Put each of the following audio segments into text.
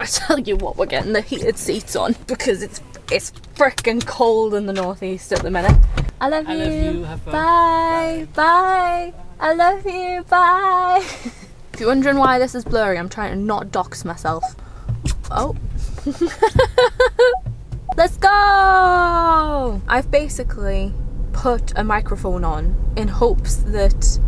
I tell you what, we're getting the heated seats on because it's freaking cold in the northeast at the minute. I love you. Have fun. Bye. Bye. I love you. Bye. If you're wondering why this is blurry, I'm trying to not dox myself. Oh. Let's go! I've basically put a microphone on in hopes that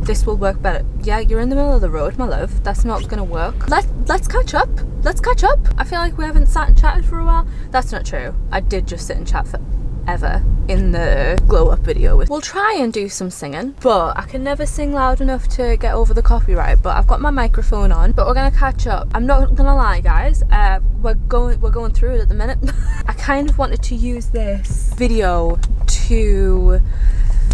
this will work better. Yeah, you're in the middle of the road, my love. That's not gonna work. Let's catch up. Let's catch up. I feel like we haven't sat and chatted for a while. That's not true. I did just sit and chat forever in the glow up video. We'll try and do some singing, but I can never sing loud enough to get over the copyright. But I've got my microphone on, but we're gonna catch up. I'm not gonna lie, guys. We're going through it at the minute. I kind of wanted to use this video to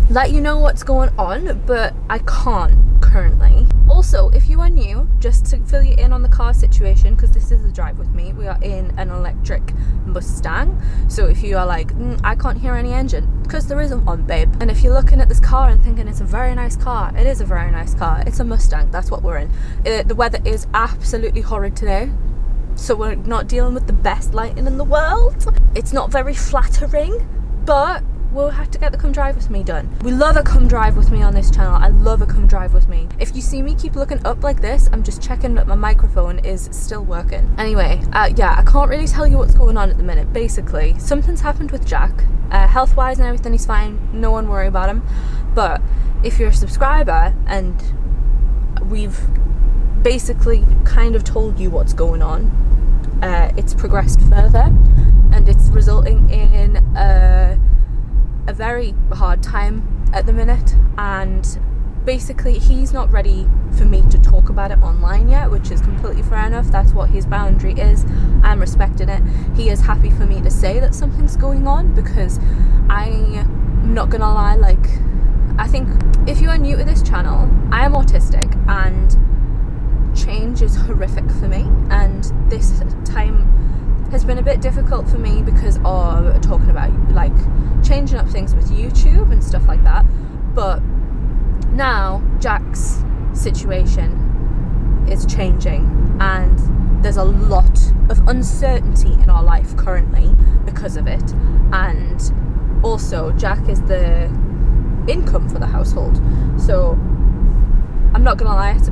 let you know what's going on, but I can't currently. Also, if you are new, just to fill you in on the car situation, because this is a drive with me, we are in an electric Mustang. So if you are like, I can't hear any engine, because there isn't one, babe. And if you're looking at this car and thinking it's a very nice car, it is a very nice car. It's a Mustang, that's what we're in. The weather is absolutely horrid today, so we're not dealing with the best lighting in the world. It's not very flattering, but we'll have to get the come drive with me done. We love a come drive with me on this channel. I love a come drive with me. If you see me keep looking up like this, I'm just checking that my microphone is still working. Anyway, yeah, I can't really tell you what's going on at the minute. Basically, something's happened with Jack. Health-wise and everything, he's fine. No one worry about him. But if you're a subscriber and we've basically kind of told you what's going on, it's progressed further and it's resulting in a very hard time at the minute, and basically he's not ready for me to talk about it online yet, which is completely fair enough. That's what his boundary is. I'm respecting it. He is happy for me to say that something's going on, because I'm not gonna lie, like, I think if you are new to this channel, I am autistic and change is horrific for me, and this time has been a bit difficult for me because of talking about like changing up things with YouTube and stuff like that. But now Jack's situation is changing and there's a lot of uncertainty in our life currently because of it, and also Jack is the income for the household, so I'm not gonna lie, it's a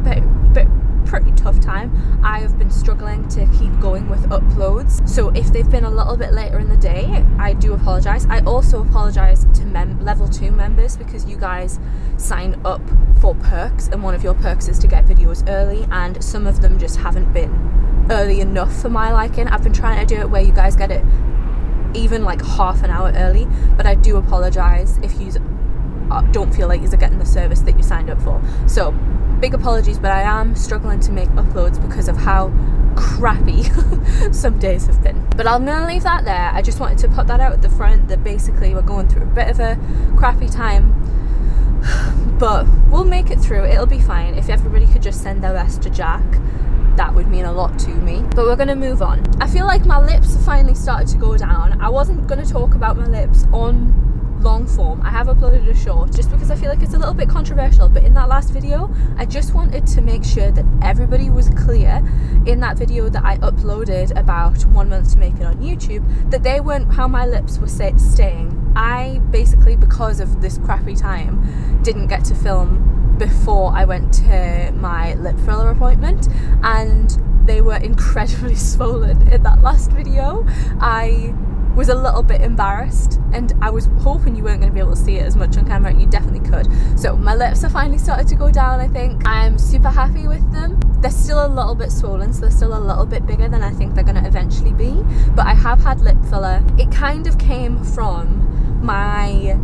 pretty tough time. I have been struggling to keep going with uploads, so if they've been a little bit later in the day, I do apologise. I also apologise to level 2 members, because you guys sign up for perks and one of your perks is to get videos early, and some of them just haven't been early enough for my liking. I've been trying to do it where you guys get it even like half an hour early, but I do apologise if you don't feel like you're getting the service that you signed up for. So big apologies, but I am struggling to make uploads because of how crappy some days have been. But I'm gonna leave that there. I just wanted to put that out at the front, that basically we're going through a bit of a crappy time, but we'll make it through. It'll be fine. If everybody could just send their best to Jack, that would mean a lot to me. But we're gonna move on. I feel like my lips have finally started to go down. I wasn't gonna talk about my lips on long form. I have uploaded a short just because I feel like it's a little bit controversial, but in that last video I just wanted to make sure that everybody was clear in that video that I uploaded about 1 month to make it on YouTube, that they weren't how my lips were staying. I basically, because of this crappy time, didn't get to film before I went to my lip filler appointment, and they were incredibly swollen in that last video. I was a little bit embarrassed, and I was hoping you weren't going to be able to see it as much on camera. You definitely could. So my lips have finally started to go down, I think. I'm super happy with them. They're still a little bit swollen, so they're still a little bit bigger than I think they're going to eventually be, but I have had lip filler. It kind of came from my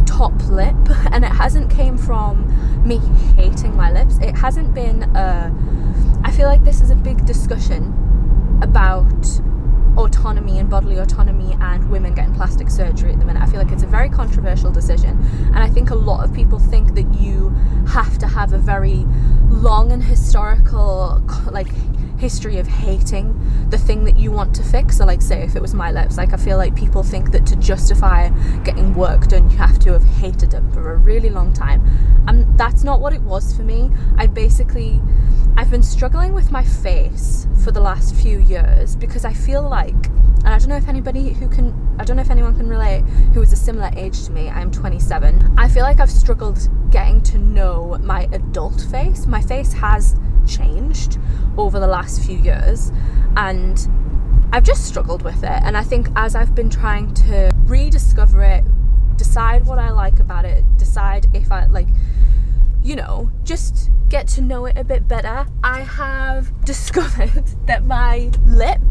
top lip, and it hasn't came from me hating my lips. It hasn't been I feel like this is a big discussion about autonomy and bodily autonomy and women getting plastic surgery at the minute. I feel like it's a very controversial decision, and I think a lot of people think that you have to have a very long and historical like history of hating the thing that you want to fix. So like, say if it was my lips, like I feel like people think that to justify getting work done you have to have hated them for a really long time, and that's not what it was for me. I basically I've been struggling with my face for the last few years because I feel like, and I don't know if anyone can relate who is a similar age to me. I'm 27. I feel like I've struggled getting to know my adult face. My face has changed over the last few years, and I've just struggled with it. And I think as I've been trying to rediscover it, decide what I like about it, decide if I like, you know, just get to know it a bit better, I have discovered that my lip,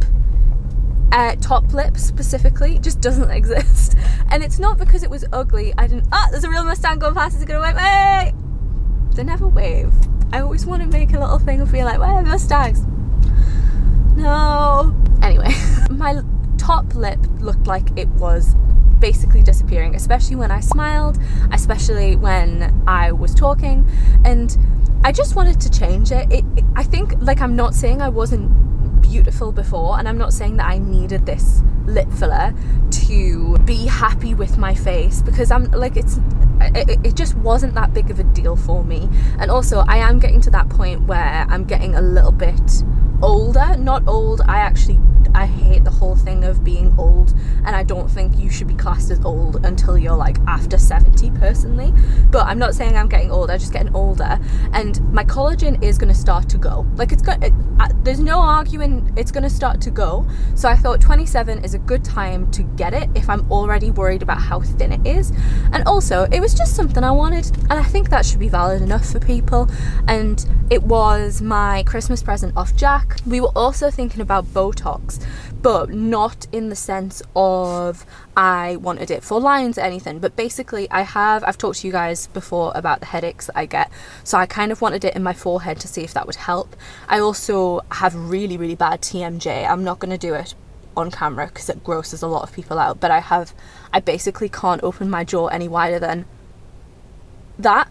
top lip specifically, just doesn't exist. And it's not because it was ugly. There's a real Mustang going past. Is it gonna wave? Hey! They never wave. I always want to make a little thing and feel like, where are Mustangs? No. Anyway, my top lip looked like it was basically disappearing, especially when I smiled, especially when I was talking, and I just wanted to change it. I think, like, I'm not saying I wasn't beautiful before, and I'm not saying that I needed this lip filler to be happy with my face, because I'm like, it just wasn't that big of a deal for me. And also, I am getting to that point where I'm getting a little bit older. Not old, I hate the whole thing of being old, and I don't think you should be classed as old until you're like after 70 personally. But I'm not saying I'm getting old, I'm just getting older, and my collagen is going to start to go. Like, there's no arguing it's going to start to go. So I thought 27 is a good time to get it if I'm already worried about how thin it is. And also, it was just something I wanted, and I think that should be valid enough for people. And it was my Christmas present off Jack. We were also thinking about Botox, but not in the sense of I wanted it for lines or anything, but basically I've talked to you guys before about the headaches that I get, so I kind of wanted it in my forehead to see if that would help. I also have really, really bad TMJ. I'm not going to do it on camera because it grosses a lot of people out, but I basically can't open my jaw any wider than that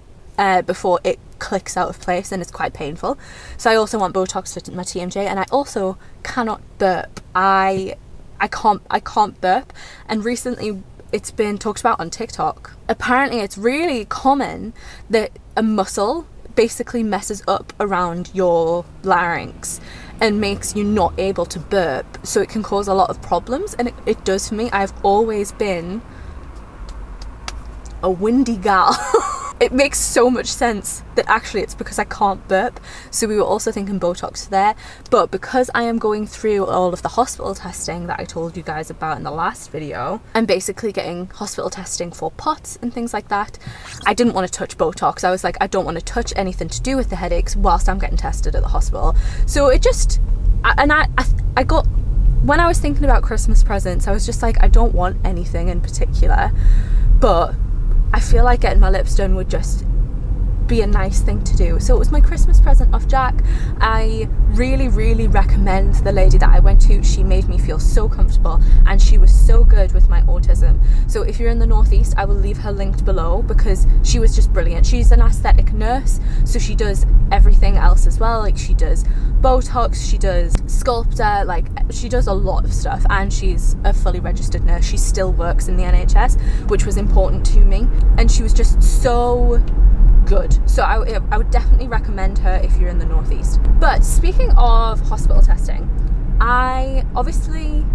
before it clicks out of place, and it's quite painful. So I also want Botox for my TMJ, and I also cannot burp. I can't burp, and recently it's been talked about on TikTok. Apparently it's really common that a muscle basically messes up around your larynx and makes you not able to burp, so it can cause a lot of problems, and it does for me. I've always been a windy gal. It makes so much sense that actually it's because I can't burp. So we were also thinking Botox there, but because I am going through all of the hospital testing that I told you guys about in the last video, I'm basically getting hospital testing for POTS and things like that. I didn't want to touch Botox. I was like, I don't want to touch anything to do with the headaches whilst I'm getting tested at the hospital. So it just, I got, when I was thinking about Christmas presents, I was just like, I don't want anything in particular, but I feel like getting my lips done would just be a nice thing to do. So it was my Christmas present off Jack. I really, really recommend the lady that I went to. She made me feel so comfortable, and she was so good with my autism. So if you're in the Northeast, I will leave her linked below because she was just brilliant. She's an aesthetic nurse, so she does everything else as well. Like, she does Botox, she does sculptor, like she does a lot of stuff, and she's a fully registered nurse. She still works in the NHS, which was important to me, and she was just so good. So I would definitely recommend her if you're in the Northeast. But speaking of hospital testing, I obviously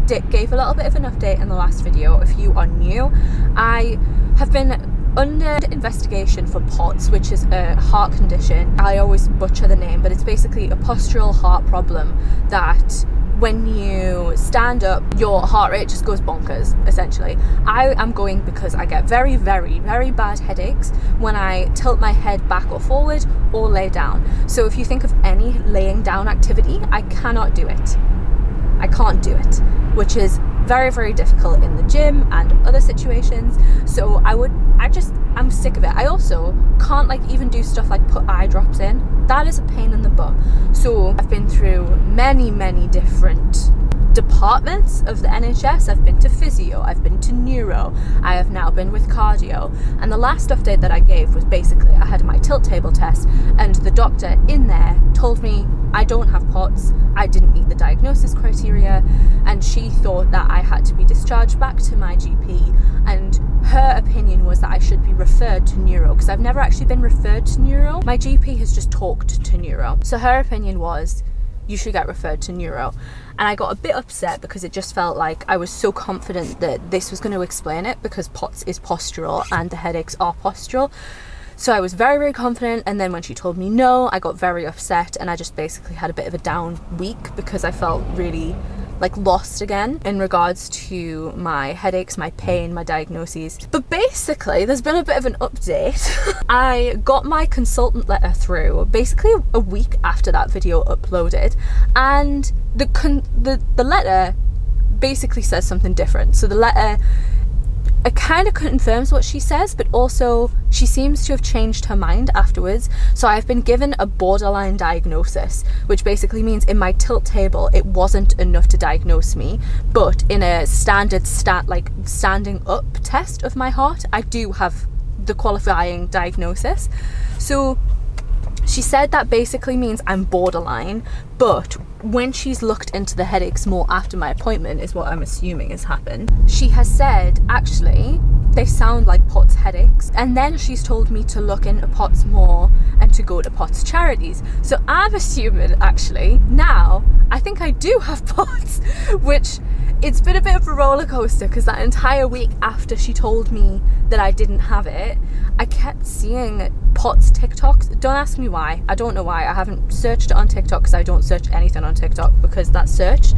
gave a little bit of an update in the last video. If you are new, I have been under investigation for POTS, which is a heart condition. I always butcher the name, but it's basically a postural heart problem that when you stand up, your heart rate just goes bonkers, essentially. I am going because I get very, very, very bad headaches when I tilt my head back or forward or lay down. So if you think of any laying down activity, I cannot do it. I can't do it, which is very, very difficult in the gym and other situations. So I'm sick of it. I also can't even do stuff like put eye drops in. That is a pain in the bum. So I've been through many, many different departments of the NHS. I've been to physio, I've been to neuro, I have now been with cardio, and the last update that I gave was basically I had my tilt table test, and the doctor in there told me I don't have POTS, I didn't meet the diagnosis criteria, and she thought that I had to be discharged back to my GP, and her opinion was that I should be referred to neuro, because I've never actually been referred to neuro. My GP has just talked to neuro. So her opinion was, you should get referred to neuro. And I got a bit upset because it just felt like I was so confident that this was going to explain it, because POTS is postural and the headaches are postural. So I was very, very confident, and then when she told me no, I got very upset, and I just basically had a bit of a down week because I felt really like lost again in regards to my headaches, my pain, my diagnoses. But basically there's been a bit of an update. I got my consultant letter through basically a week after that video uploaded, and the letter basically says something different. So the letter, it kind of confirms what she says, but also she seems to have changed her mind afterwards. So I've been given a borderline diagnosis, which basically means in my tilt table it wasn't enough to diagnose me, but in a standard standing up test of my heart, I do have the qualifying diagnosis. So she said that basically means I'm borderline, but when she's looked into the headaches more after my appointment, is what I'm assuming has happened, she has said, actually, they sound like POTS headaches. And then she's told me to look into POTS more and to go to POTS charities. So I'm assuming, actually, now, I think I do have POTS, which it's been a bit of a roller coaster, because that entire week after she told me that I didn't have it, I kept seeing POTS TikToks. Don't ask me why. I don't know why. I haven't searched it on TikTok, because I don't search anything on TikTok, because that search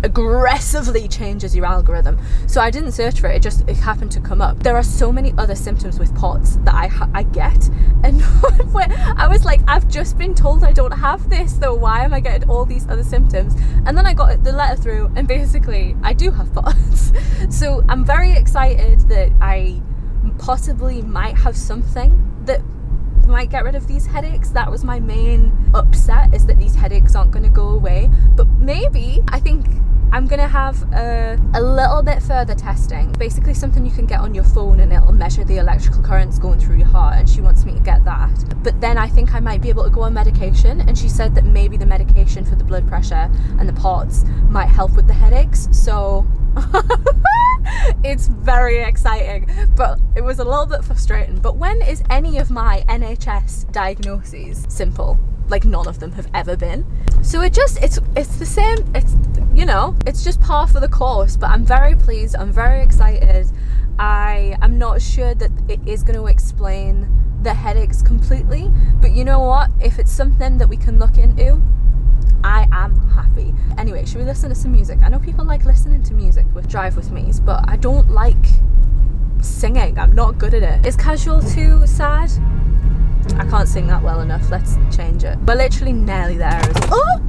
aggressively changes your algorithm. So I didn't search for it, it happened to come up. There are so many other symptoms with POTS that I get, and I was like, I've just been told I don't have this, though why am I getting all these other symptoms? And then I got the letter through, and basically I do have POTS. So I'm very excited that I possibly might have something that might get rid of these headaches. That was my main upset, is that these headaches aren't going to go away. But maybe, I think I'm going to have a little bit further testing. Basically something you can get on your phone, and it'll measure the electrical currents going through your heart, and she wants me to get that. But then I think I might be able to go on medication, and she said that maybe the medication for the blood pressure and the POTS might help with the headaches. So it's very exciting, but it was a little bit frustrating. But when is any of my NHS diagnoses simple? Like, none of them have ever been. So it's the same, it's just par for the course. But I'm very pleased, I'm very excited. I am not sure that it is going to explain the headaches completely, but you know what, if it's something that we can look into, I am happy. Anyway, should we listen to some music? I know people like listening to music with Drive With Me's, but I don't like singing. I'm not good at it. Is Casual too sad? I can't sing that well enough. Let's change it. We're literally nearly there. Oh!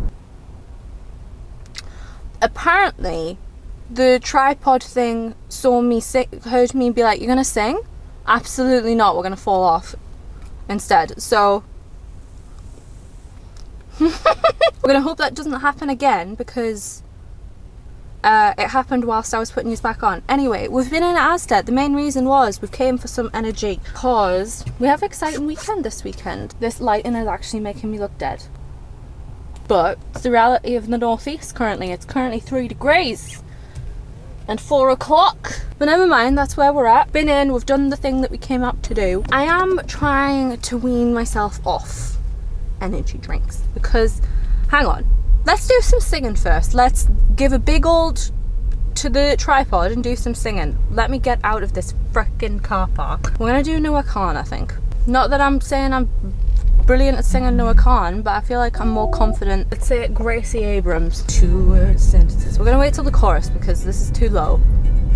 Apparently, the tripod thing heard me be like, you're gonna sing? Absolutely not. We're gonna fall off instead. So we're gonna hope that doesn't happen again, because it happened whilst I was putting these back on. Anyway, we've been in Asda. The main reason was we came for some energy, because we have an exciting weekend this weekend. This lighting is actually making me look dead, but it's the reality of the northeast currently. It's currently 3 degrees and 4 o'clock, but never mind, that's where we're at. Been in, we've done the thing that we came out to do. I am trying to wean myself off energy drinks, because, hang on, let's do some singing first. Let's give a big old to the tripod and do some singing. Let me get out of this frickin' car park. We're gonna do Noah Khan, I think. Not that I'm saying I'm brilliant at singing Noah Khan, but I feel like I'm more confident. Let's say Gracie Abrams. 2-word sentences. We're gonna wait till the chorus, because this is too low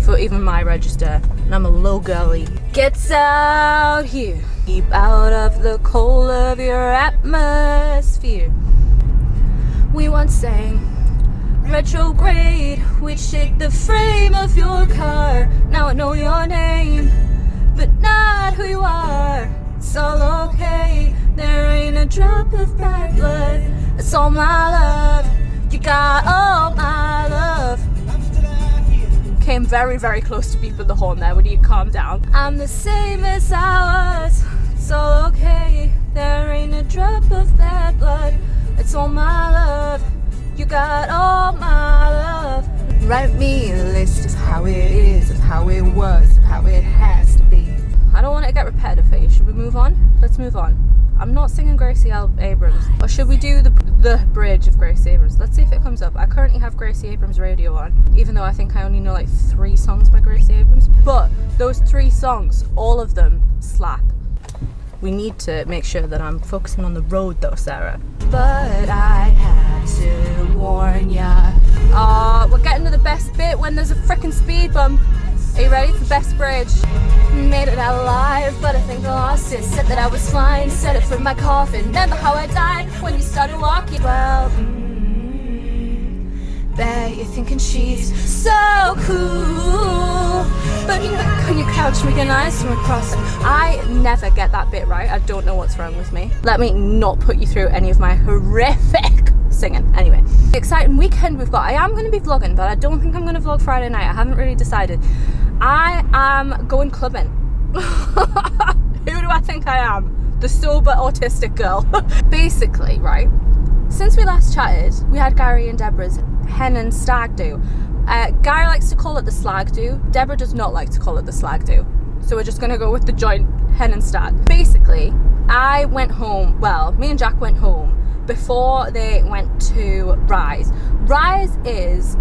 for even my register, and I'm a low girly. Gets out here. Keep out of the cold of your atmosphere. We once sang retrograde, we'd shake the frame of your car. Now I know your name, but not who you are. It's all okay, there ain't a drop of bad blood. It's all my love, you got all my love. Came very, very close to beeping the horn there. Would you calm down? I'm the same as I was. It's all okay. There ain't a drop of bad blood. It's all my love. You got all my love. Write me a list of how it is, of how it was, of how it has to be. I don't want it to get repetitive for you. Should we move on? Let's move on. I'm not singing Gracie Abrams. Or should we do the bridge of Gracie Abrams? Let's see if it comes up. I currently have Gracie Abrams radio on, even though I think I only know like 3 songs by Gracie Abrams. But those 3 songs, all of them slap. We need to make sure that I'm focusing on the road though, Sarah. But I had to warn ya. We're getting to the best bit when there's a frickin' speed bump. Are you ready? It's the best bridge. Made it out alive, but I think I lost it. Said that I was flying, set it for my coffin. Remember how I died when you started walking? Well, bet you're thinking she's so cool. But can you couch making eyes from across it? I never get that bit right. I don't know what's wrong with me. Let me not put you through any of my horrific singing. Anyway, the exciting weekend we've got. I am going to be vlogging, but I don't think I'm going to vlog Friday night. I haven't really decided. I am going clubbing. Who do I think I am? The sober autistic girl. Basically, right, since we last chatted, we had Gary and Deborah's hen and stag do. Gary likes to call it the slag do. Deborah does not like to call it the slag do. So we're just going to go with the joint hen and stag. Basically, I went home, well, me and Jack went home before they went to Rise. Rise is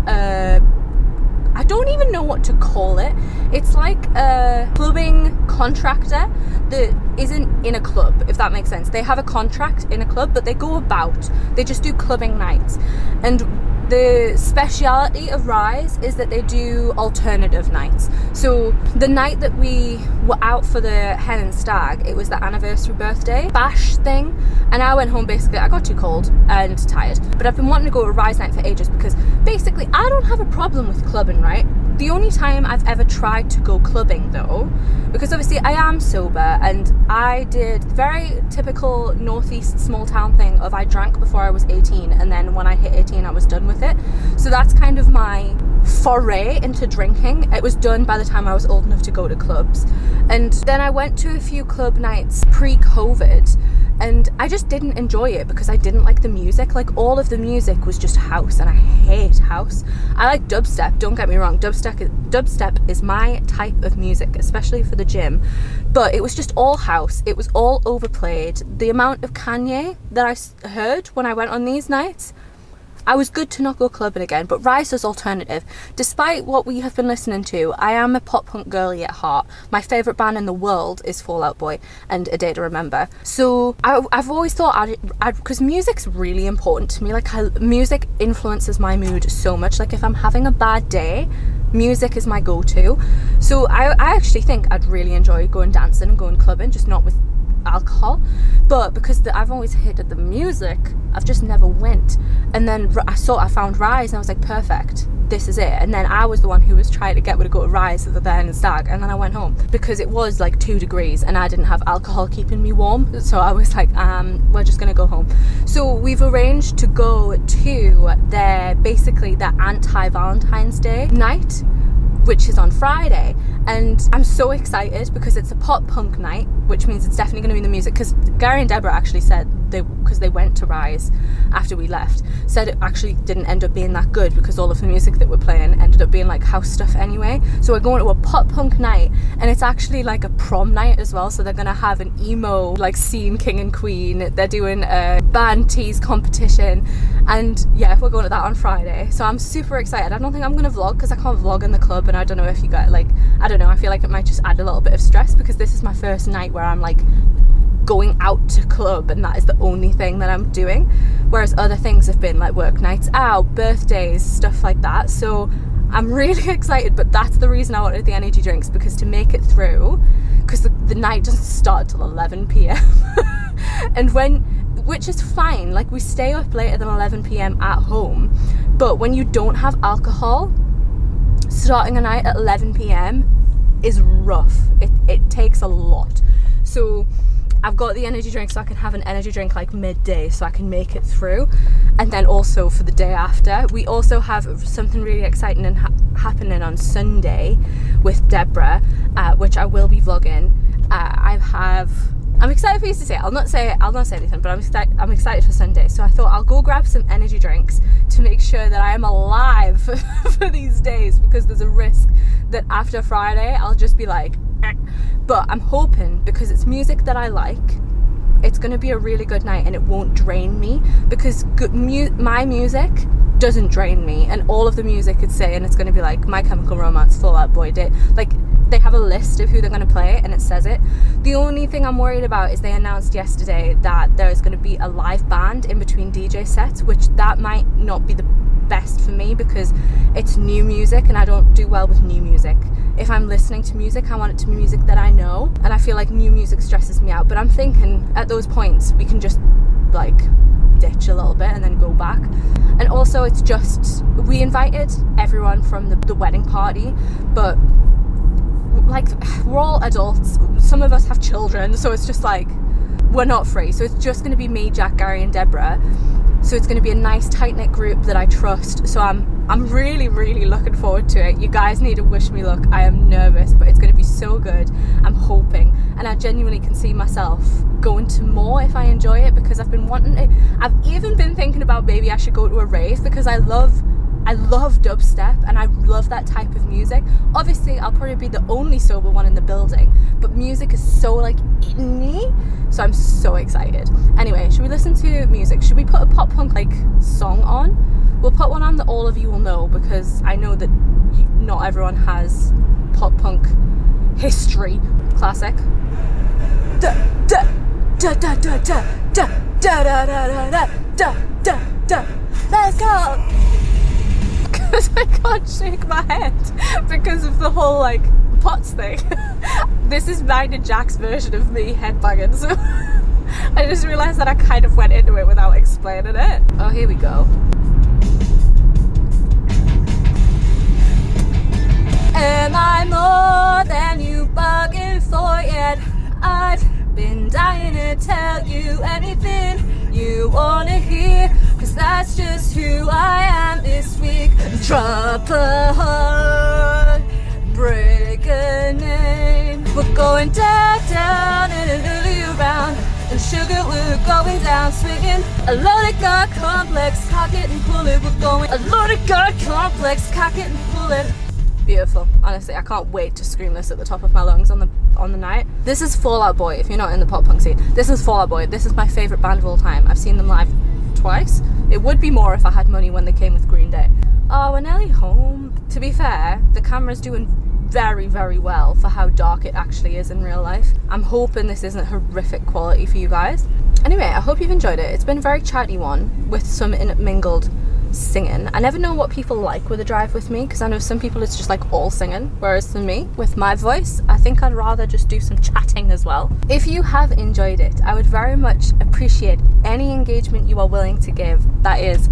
I don't even know what to call it. It's like a clubbing contractor that isn't in a club, if that makes sense. They have a contract in a club, but they go about. They just do clubbing nights. And the speciality of Rise is that they do alternative nights. So the night that we were out for the hen and stag, it was the anniversary birthday bash thing, and I went home. Basically, I got too cold and tired, but I've been wanting to go to Rise night for ages because basically I don't have a problem with clubbing, right? The only time I've ever tried to go clubbing though, because obviously I am sober, and I did very typical northeast small town thing of I drank before I was 18, and then when I hit 18 I was done with it. So that's kind of my foray into drinking. It was done by the time I was old enough to go to clubs. And then I went to a few club nights pre-COVID, and I just didn't enjoy it because I didn't like the music. Like, all of the music was just house, and I hate house. I like dubstep, don't get me wrong. Dubstep is my type of music, especially for the gym, but it was just all house. It was all overplayed. The amount of Kanye that I heard when I went on these nights, I was good to not go clubbing again. But Rise is alternative. Despite what we have been listening to, I am a pop punk girly at heart. My favourite band in the world is Fall Out Boy and A Day to Remember. So I've always thought, because music's really important to me. Like, music influences my mood so much. Like, if I'm having a bad day, music is my go-to. So I actually think I'd really enjoy going dancing and going clubbing, just not with alcohol. But because I've always hated the music, I've just never went. And then I found Rise, and I was like, perfect, this is it. And then I was the one who was trying to get me to go to Rise at the hen and stag, and then I went home because it was like 2 degrees and I didn't have alcohol keeping me warm. So I was like, we're just gonna go home. So we've arranged to go to basically their anti-Valentine's Day night, which is on Friday, and I'm so excited because it's a pop punk night, which means it's definitely going to be the music. Because Gary and Deborah actually said because they went to Rise after we left, said it actually didn't end up being that good because all of the music that we're playing ended up being like house stuff anyway. So we're going to a pop punk night, and it's actually like a prom night as well. So they're going to have an emo like scene king and queen. They're doing a band tease competition, and yeah, we're going to that on Friday. So I'm super excited. I don't think I'm going to vlog because I can't vlog in the club, and I don't know if you guys I don't know, I feel like it might just add a little bit of stress because this is my first night where I'm like going out to club, and that is the only thing that I'm doing, whereas other things have been like work nights out, birthdays, stuff like that. So I'm really excited, but that's the reason I wanted the energy drinks, because to make it through, because the night doesn't start till 11 p.m. and which is fine, like we stay up later than 11 p.m. at home, but when you don't have alcohol, starting a night at 11 p.m. is rough. It takes a lot. So I've got the energy drink so I can have an energy drink like midday so I can make it through. And then also for the day after, we also have something really exciting and happening on Sunday with Deborah, which I will be vlogging. I have I'm excited for Easter Day. I'll not say anything, but I'm excited for Sunday. So I thought I'll go grab some energy drinks to make sure that I am alive for these days, because there's a risk that after Friday I'll just be like, eh. But I'm hoping, because it's music that I like, it's going to be a really good night and it won't drain me, because my music doesn't drain me, and all of the music it's saying it's going to be like My Chemical Romance, Fall Out Boy, like they have a list of who they're going to play and it says it. The only thing I'm worried about is they announced yesterday that there is going to be a live band in between DJ sets, which that might not be the best for me because it's new music and I don't do well with new music. If I'm listening to music, I want it to be music that I know, and I feel like new music stresses me out. But I'm thinking at those points we can just like ditch a little bit and then go back. And also it's just, we invited everyone from the wedding party, but like we're all adults, some of us have children, so it's just like we're not free. So it's just going to be me, Jack, Gary and Deborah. So it's going to be a nice tight-knit group that I trust. So I'm really, really looking forward to it. You guys need to wish me luck. I am nervous, but it's going to be so good. I'm hoping, and I genuinely can see myself going to more if I enjoy it, because I've been wanting it. I've even been thinking about maybe I should go to a rave, because I love dubstep and I love that type of music. Obviously I'll probably be the only sober one in the building, but music is so like in me, so I'm so excited. Anyway, should we listen to music? Should we put a pop punk like song on? We'll put one on that all of you will know, because I know that not everyone has pop punk history. Classic. Da da da da da da da da da da da da da da. Let's go. Because I can't shake my head because of the whole like pots thing. This is mine and Jack's version of me headbanging, so I just realised that I kind of went into it without explaining it. Oh, here we go. Am I more than you bargained for yet? I've been dying to tell you anything you wanna hear, 'cause that's just who I am this week. Drop a heart, break a name. We're going down, down and a little around, and sugar we're going down, swinging a loaded gun complex, cock it and pull it. We're going a loaded gun complex, cock it and pull it. Beautiful. Honestly, I can't wait to scream this at the top of my lungs on the night. This is Fall Out Boy, if you're not in the pop punk scene. This is Fall Out Boy. This is my favourite band of all time. I've seen them live twice. It would be more if I had money when they came with Green Day. Oh, we're nearly home. To be fair, the camera's doing very, very well for how dark it actually is in real life. I'm hoping this isn't horrific quality for you guys. Anyway, I hope you've enjoyed it. It's been a very chatty one with some intermingled singing. I never know what people like with a drive with me, because I know some people it's just like all singing, whereas for me, with my voice, I think I'd rather just do some chatting as well. If you have enjoyed it, I would very much appreciate any engagement you are willing to give. That is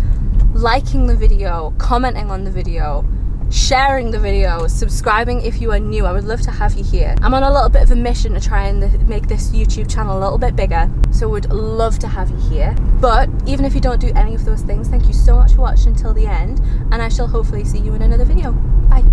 liking the video, commenting on the video, sharing the video, subscribing if you are new. I would love to have you here. I'm on a little bit of a mission to try and make this YouTube channel a little bit bigger, so would love to have you here. But even if you don't do any of those things, thank you so much for watching until the end, and I shall hopefully see you in another video. Bye.